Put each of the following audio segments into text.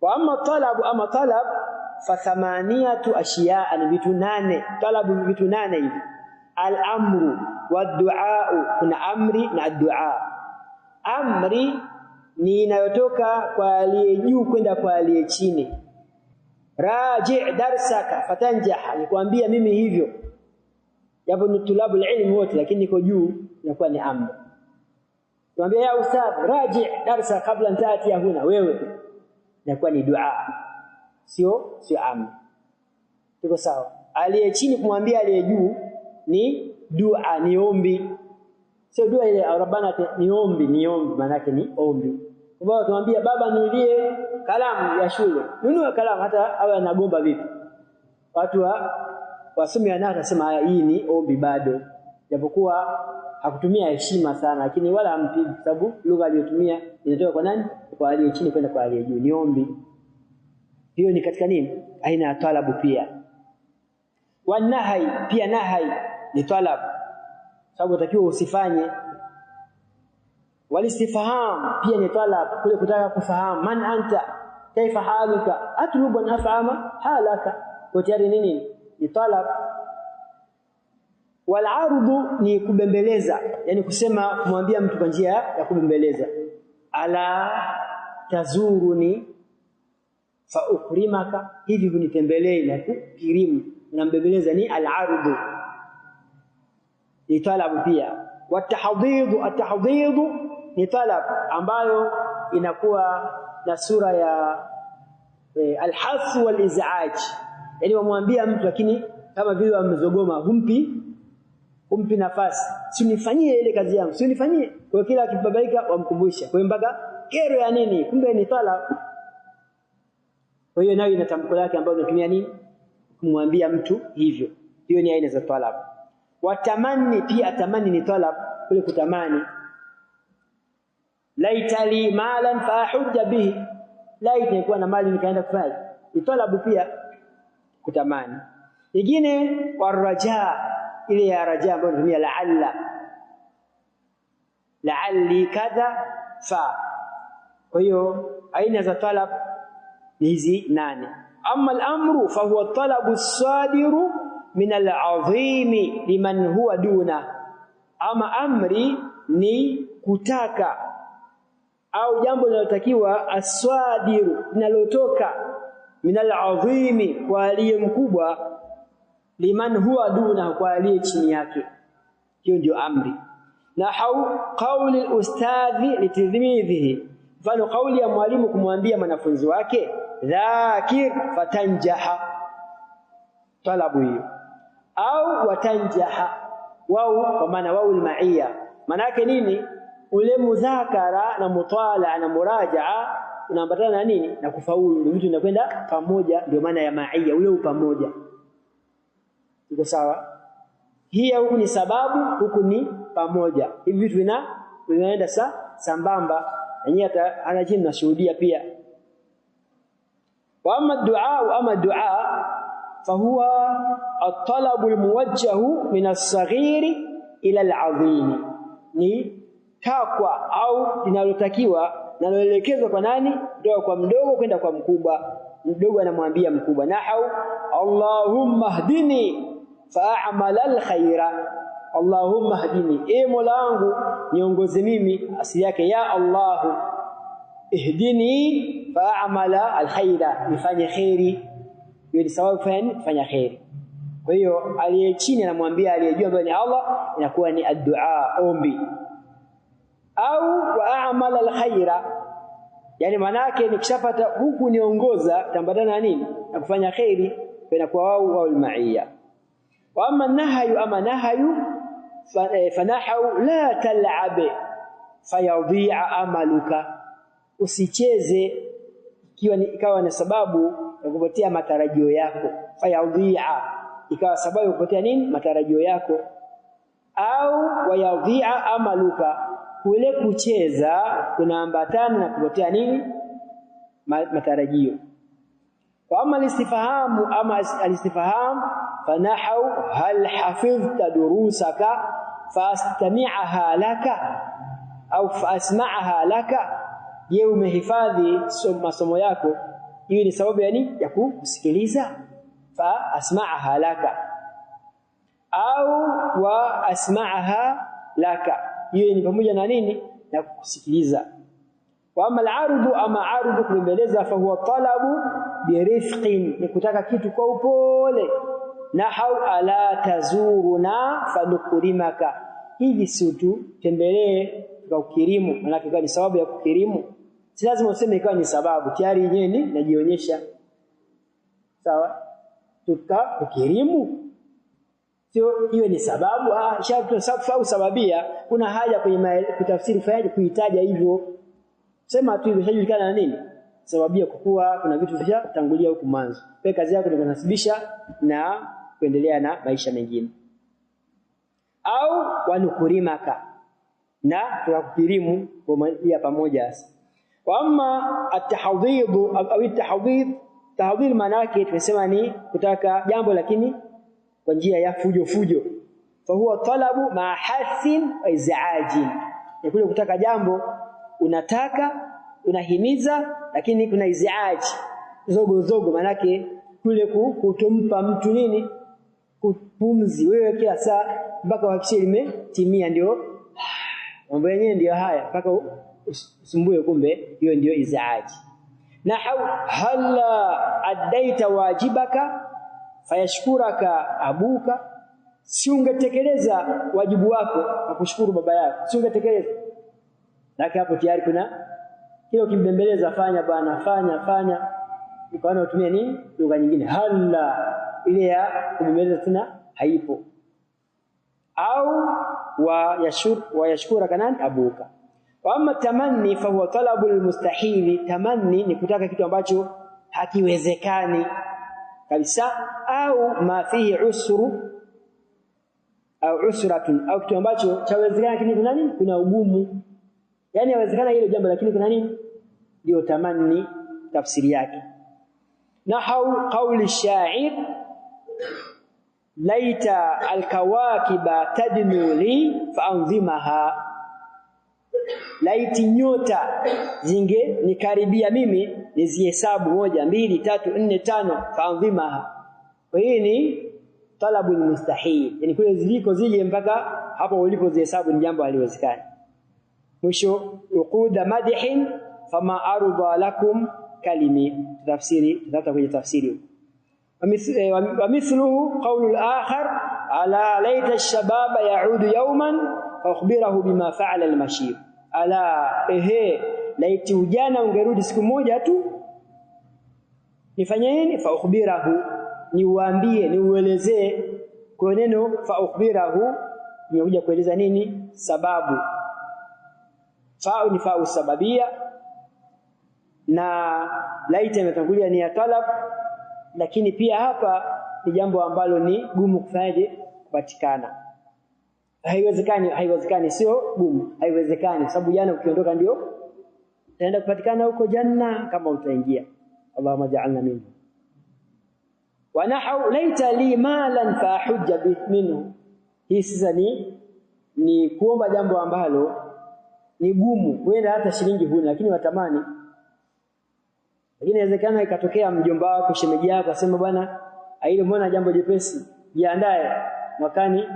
Wa amma talabu ama talab fa thamaniyatu ashiya, ni vitu 8. Talabu vitu 8 hivi. Al-amru wad-du'a, kuna amri na ad-du'a. Amri ni inayotoka kwa aliye juu kwenda kwa aliye chini. Raji' darsaka fatanjah, nikwambia mimi hivyo. Japo ni tulabu ilmu wote, lakini niko juu, inakuwa ni amri. Nikwambia ya ustadh, raji' darsa kabla ntaati ya huna, wewe, inakuwa ni dua, sio amri. Tuko sawa? Aliye chini kumwambia aliye juu ni dua, ni ombi. Sio dua ile rabbana, ni ombi, maana yake ni ombi. Kwa tumwambia baba nilie kalamu ya shule, nunua kalamu, hata awe anagomba vipi. Watu wasome anasema hii ni ombi bado, japokuwa hakutumia heshima sana, lakini wala hampigi, sababu lugha aliyotumia inatoka kwa nani? Kwa aliye chini kwenda kwa aliye juu, ni ombi. Hiyo ni katika nini? Aina ya talabu pia. Wa nahai, pia nahai ni talab, sababu utakiwa usifanye. Walistifham pia ni talab, kule kutaka kufahamu. Man anta, kaifa haluka, atlubu an afhama halaka, kwa tayari nini? Ni talab. Wal ardu ni kubembeleza, yani kusema, kumwambia mtu kwa njia ya kubembeleza. Ala tazuruni fa ukrimaka, hivi unitembelee na kukirimu, unambembeleza, ni al ardu, ni talab pia. Watahdhidu, atahdhidu ni talab ambayo inakuwa na sura ya alhath wal iz'aj, yani wamwambia mtu lakini kama vile wamzogoma, humpi nafasi, si unifanyie ile kazi yangu, si unifanyie. Kwa kila akibabaika wamkumbusha, kwa mpaka kero ya nini, kumbe ni talab. Kwa hiyo nayo ina tamko lake ambayo inatumia nini, kumwambia mtu hivyo. Hiyo ni aina za talab. Watamani pia, tamani ni talab, kule kutamani. Laitali malan fa ahujja bihi, laita nilikuwa na mali nikaenda kufanya, ni talabu pia, kutamani. Nyingine waraja, ile ya raja ambayo inatumia la'alli kadha fa. Kwa hiyo aina za talab ni hizi 8. Amma al-amru fa huwa talabu as-sadiru min al-'azimi liman huwa duna. Ama amri ni kutaka au jambo linalotakiwa, aswadiru, linalotoka, min al-'azimi, kwa aliye mkubwa, liman huwa duna, kwa aliye chini yake. Hiyo ndio amri. Nahau qawli al-ustadhi litilmidhihi, mfano kauli ya mwalimu kumwambia mwanafunzi wake, dhakir fatanjaha, talabu hiyo. Au watanjaha, wao kwa maana wao al-ma'iyya, maana yake nini? Ule mudhakara na mutala na murajaa unaambatana na nini? Na kufaulu, vitu vinakwenda pamoja, ndio maana ya ma'iyya, ule pamoja. Iko sawa? Hii huku ni sababu, huku ni pamoja, hivi vitu vinaenda sambamba, yenyewe ana chini nashuhudia pia. Wa amma du'a, ama du'a fahuwa at-talabu al-muwajjahu min as-saghiri ila al-'azimi, ni takwa au linalotakiwa linaloelekezwa kwa nani? Kutoka kwa mdogo kwenda kwa mkubwa. Mdogo anamwambia mkubwa, nahau Allahumma hdini fa'amal al-khaira, Allahumma hdini, e Mola wangu niongoze mimi, asili yake ya Allah, ihdini fa'amal al-khaira, nifanye khairi. Hiyo ni sababu kufanya khairi. Kwa hiyo aliye chini anamwambia aliye juu ambaye ni Allah, inakuwa ni ad-du'a, ombi. Au wa'amal al-khaira, yani manake nikishapata huku niongoza, tambatana na nini? Na kufanya khairi, inakuwa wao al-ma'iyya. Wa amma nahyu, ama nahyu fanahu la tal'ab fayadhi'a amaluka, usicheze ikawa na sababu ya kupotea matarajio yako. Fayadhi'a, ikawa sababu ya kupotea nini? Matarajio yako. Au wayadhi'a amaluka, kule kucheza kunaambatana na kupotea nini? Matarajio. Wa amma al-istifhamu, ama al-istifham fanahu hal hafidhta durusaka fastami'aha laka au fasma'aha laka, je umehifadhi masomo yako? Hiyo ni sababu yani ya kusikiliza. Fa asma'aha laka au wa asma'aha laka, hiyo ni pamoja na nini? Na kusikiliza. Wa ama al-ardu, ama ardu kumbeleza, fa huwa talabu birifqin, ni kutaka kitu kwa upole. Nahau ala tazuruna fanukurimaka, hivi situ tembelee kwa ukirimu. Maana ni sababu ya kukirimu, si lazima useme ikawa ni sababu, tayari yenyewe ni najionyesha. Sawa, tukirimu sio hiyo ni sababu. Sharti sababu sababia, kuna haja kwenye kutafsiri fayaje kuitaja hivyo. Sema tu imeshajulikana na nini sababia, kwa kuwa kuna vitu vishatangulia huko mwanzo. Kwa kazi yako ni kunasibisha na kuendelea na maisha mengine. Au wanukurimaka, na tukukirimu kwa pamoja. Wa amma at-tahdhid au at-tahdhid, tahdhid maana yake tunasema ni kutaka jambo lakini kwa njia ya fujo. Fa huwa talabu ma hathin wa iz'ajin, ni kule kutaka jambo unataka unahimiza, lakini kuna iz'aji zogo maana yake kule kutompa mtu nini kupumzi wewe kila saa mpaka hakikisha limetimia, ndio mambo yenyewe ndio haya mpaka usumbue, kumbe hiyo ndio iz'aji. Na halla addaita wajibaka fayashkuraka abuka, si ungetekeleza wajibu wako na kushukuru baba yako, si ungetekeleza. Na hapo tayari kuna kile ukimbembeleza, fanya bwana, fanya ikaona utumie nini lugha nyingine, halla ile ya kumbembeleza tena haipo. Au wa yashkura kanan abuka. Wa amma tamanni fa huwa talabu almustahili, tamanni ni kutaka kitu ambacho hakiwezekani kabisa, au ma fihi usru au usratun, au kitu ambacho chawezekana lakini kuna nini, kuna ugumu. Yani yawezekana hilo jambo lakini kuna nini, ndio tamanni tafsiri yake. Nahau qawli sha'ir laita alkawakiba tadnu li fa'anzimaha, laiti nyota zinge nikaribia mimi nizihesabu 1 2 3 4 5 fa'anzimaha. Kwa hiyo ni talabu mustahil, yani kule ziliko zije mpaka hapo ulipozihesabu ni jambo haliwezekani. Mwisho uquda madhin fama arda lakum kalimi, tafsiri tutata kwenye tafsiri. Wa mithluhu qawlu al-akhar ala laita ash-shababa ya'udu yawman fa akhbirahu bima fa'ala al-mashib, ala laiti ujana ungerudi siku moja tu, nifanye nini? Fa akhbirahu, niwaambie niuelezee. Kwa neno fa akhbirahu nimekuja kueleza nini sababu. Fa ni fa usababia, na laita imetangulia ni ya talab, lakini pia hapa ni jambo ambalo ni gumu kufanyaje kupatikana. Haiwezekani sio gumu, haiwezekani sababu jana ukiondoka ndio utaenda kupatikana huko janna kama utaingia. Allahumma ja'alna minhu. Wa nahu laita li malan fa hujja minhu, hii sasa ni kuomba jambo ambalo ni gumu, wenda hata shilingi huna lakini watamani. Lakini inawezekana ikatokea mjomba wako, shemeji yako asema bwana ile mbona jambo jepesi, jiandae mwakani.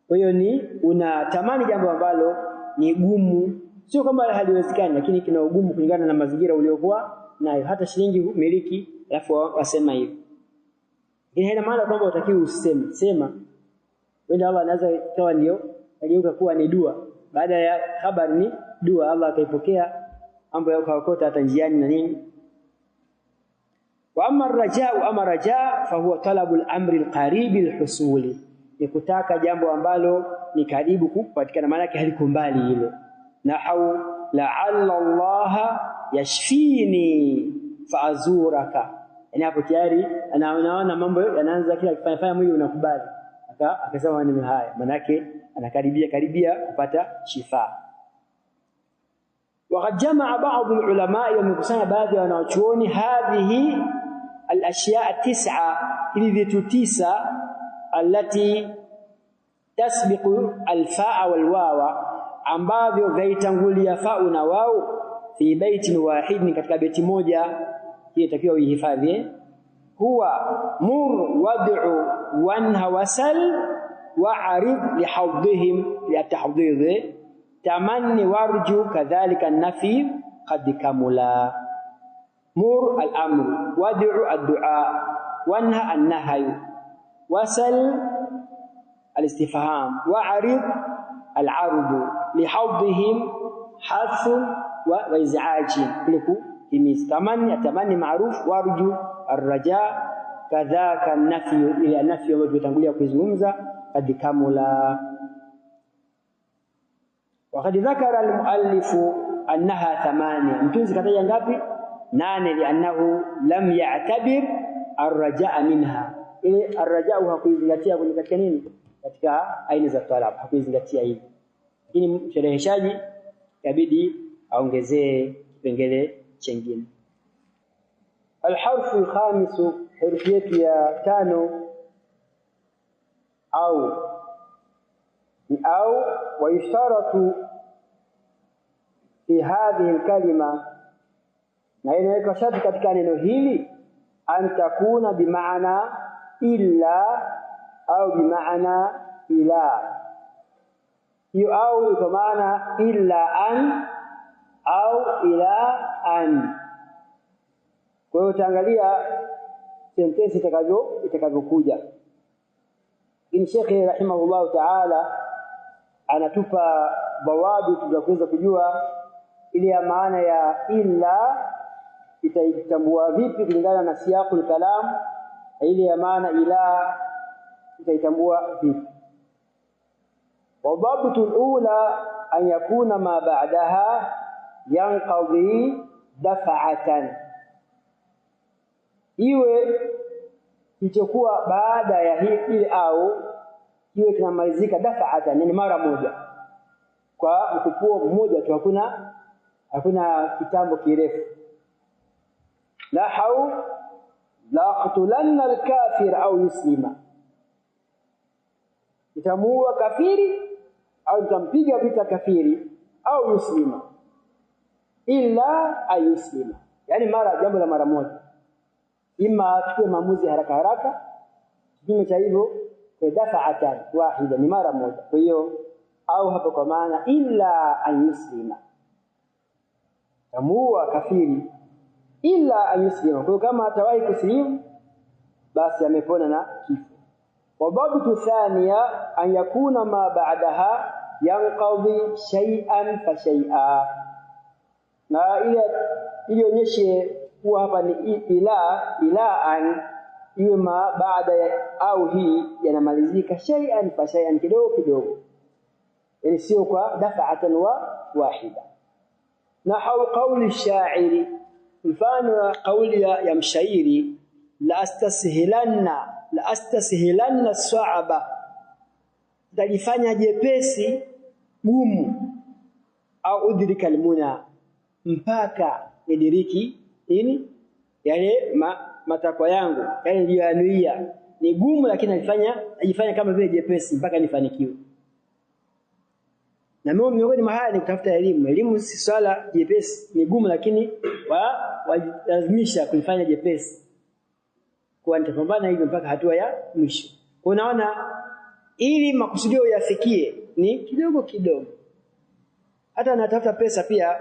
Kwa hiyo ni unatamani jambo ambalo ni gumu, sio kama haliwezekani lakini kina ugumu kulingana na mazingira uliokuwa nayo, hata shilingi miliki alafu wasema hivi. Ina maana kwamba utakiwa useme, sema wenda Allah anaweza ikawa ndio ageuka kuwa ni dua, baada ya habari ni dua, Allah akaipokea mambo yako hakota hata njiani na nini. Wa amma rajaa, ama rajaa fa huwa talabul amri alqarib alhusuli, ni kutaka jambo ambalo ni karibu kupatikana, maana yake haliko mbali hilo. Nahau la'alla Allah yashfini fa'azuraka, yani hapo tayari anaona mambo yanaanza kila kifanya mwili unakubali, akasema maneno haya, maana yake anakaribia kupata shifa. Waqad jamaa baadhi ulama, wamekusanya baadhi ya wanachuoni hadhihi al-ashya' at-tis'a, hivi vitu 9 allati tasbiqu al-fa'a wal-wawa, ambavyo vaitangulia fa na wao fi baitin wahid, katika beti moja. hii itakiwa uihifadhi. Huwa mur wad'u wanha wasal wa'rid lihawdihim litahdhidh tamanni warju kadhalika an-nafi qad kamula. Mur al-amr, wad'u ad-du'a, wanha an-nahy, wasal al-istifham, wa'rid al-'ard lihawdihim hath wa iz'aj kuliku timiz. Tamanni atamani ma'ruf, warju ar-raja kadhaka an-nafi ila nafi ambayo tutangulia kuzungumza qad kamula. Wakati dhakara al-muallif annaha 8, mtunzi kataja ngapi? 8, li'annahu lam ya'tabir ar-raja'a minha. Ile ar-raja'u hakuizingatia kwenye katika nini, katika aina za talab hakuizingatia hivi, lakini mshereheshaji inabidi aongezee kipengele chengine. الحرف الخامس حرفية يا تانو أو ويشترط في هذه الكلمة na inaweka sharti katika neno hili an takuna bimaana illa au bimaana ila. Hiyo au kwa maana illa an au ila an. Kwa hiyo utaangalia sentensi itakavyokuja. In Sheikh rahimahullah ta'ala anatupa bawabu za kuweza kujua ile ya maana ya illa itaitambua vipi kulingana na siyaqul kalam, na ile ya maana ila itaitambua vipi. Wadhabtu al-ula an yakuna ma ba'daha yanqadhi daf'atan, iwe kilichokuwa baada ya hii au iwe kinamalizika daf'atan, yani mara moja, kwa mkupuo mmoja tu, hakuna kitambo kirefu. Nahau la qatulanna al-kafir au yuslima, itamuua kafiri au itampiga vita kafiri au yuslima, illa ayuslima, yani jambo la mara moja, ima chukue maamuzi haraka kipimo cha hivyo kwa dafa'atan wahida, ni mara moja. Kwa hiyo au hapo kwa maana illa ayuslima, tamuua kafiri illa ayuslima, kwa kama atawahi kusilimu basi amepona na kifo. Wadhabtu thaniya an yakuna ma ba'daha yanqadhi shay'an fa shay'a, na ile ilionyeshe kuwa hapa ni ila an, iwe ma baada au hii yanamalizika shay'an fa shay'an, kidogo, yani sio kwa dafa'atan wahida. Nahau qawli ash-sha'iri, mfano kauli ya mshairi, la astashilanna as-sa'aba, tajifanya jepesi gumu, au udrika al-muna, mpaka nidiriki nini yale matakwa yangu, yale niliyoyanuia ni gumu, lakini najifanya kama vile jepesi mpaka nifanikiwe. Na miongoni mwa haya ni kutafuta elimu. Elimu si swala jepesi, ni gumu, lakini walazimisha kuifanya jepesi, kwa nitapambana hivyo mpaka hatua ya mwisho. Unaona, ili makusudio yafikie ni kidogo. Hata natafuta pesa pia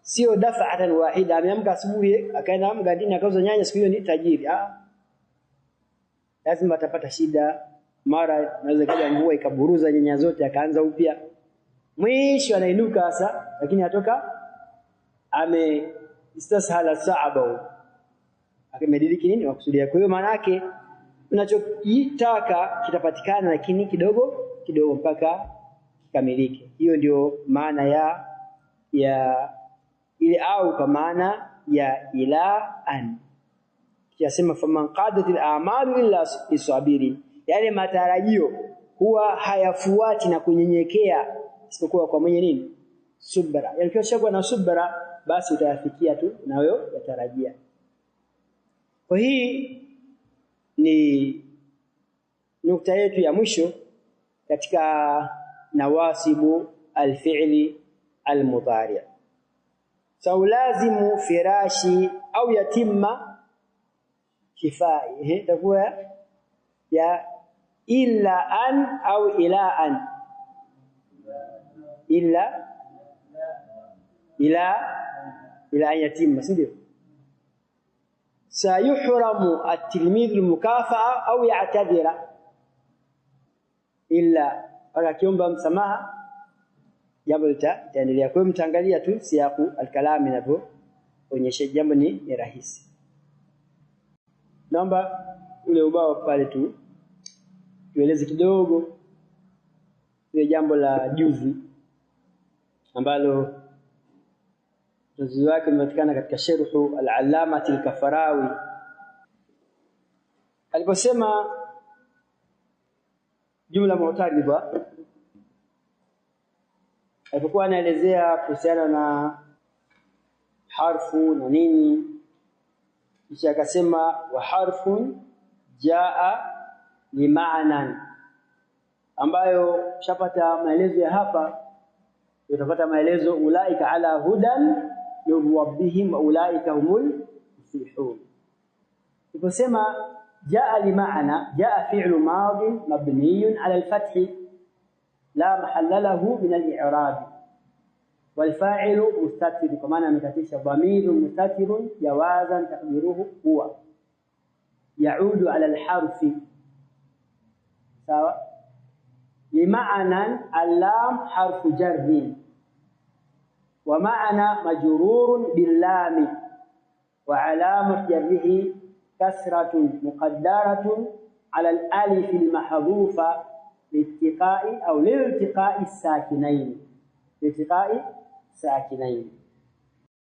sio dafa'atan wahida, ameamka asubuhi akaenda mgandini akauza nyanya, siku hiyo ni tajiri. Lazima atapata shida, mara naweza kaja mvua ikaburuza nyanya zote, akaanza upya, mwisho anainuka sasa, lakini atoka istashala sa'aba, akamdiriki nini wakusudia. Kwa hiyo maana yake unachotaka kitapatikana, lakini kidogo mpaka kikamilike. Hiyo ndio maana ya ile au kwa maana ya ila an. Kiasema faman qadatil a'malu illa isabiri, yale matarajio huwa hayafuati na kunyenyekea isipokuwa kwa mwenye nini, subra. Yani ukishakuwa na subra basi utayafikia tu na wewe yatarajia. Kwa hii ni nukta yetu ya mwisho katika nawasibu al-fi'li al-mudari'. saulazimu firashi au yatimma kifai itakuwa ya illa an au ila an ila yatimma ndio sayuhramu at-tilmidh al-mukafa'a au ya'tadhira illa akakiomba msamaha jambo litaendelea. Kwa hiyo mtaangalia tu siyaku al-kalam inapoonyesha jambo ni rahisi. Naomba ule ubao pale tu tueleze kidogo ile jambo la juzi ambalo juzi wake limepatikana katika sharhu al-Allama al-Kafarawi aliposema jumla mu'tariba alipokuwa anaelezea kuhusiana na harfu na nini kisha akasema wa harfun jaa li ma'nan ambayo shapata maelezo ya hapa utapata maelezo ulaika ala hudan yuwabbihim ulaika humul muflihun. Tuposema jaa li ma'na jaa fi'lu madhi mabniyun ala al-fath la mahalla lahu min al-i'rab wal fa'ilu mustatir kwa maana amekatisha dhamiru mustatirun jawazan taqdiruhu huwa yaudu ala al-harfi sawa لمعنى اللام حرف جر ومعنى مجرور باللام وعلامة جره كسرة مقدرة على الألف المحذوفة لالتقاء الساكنين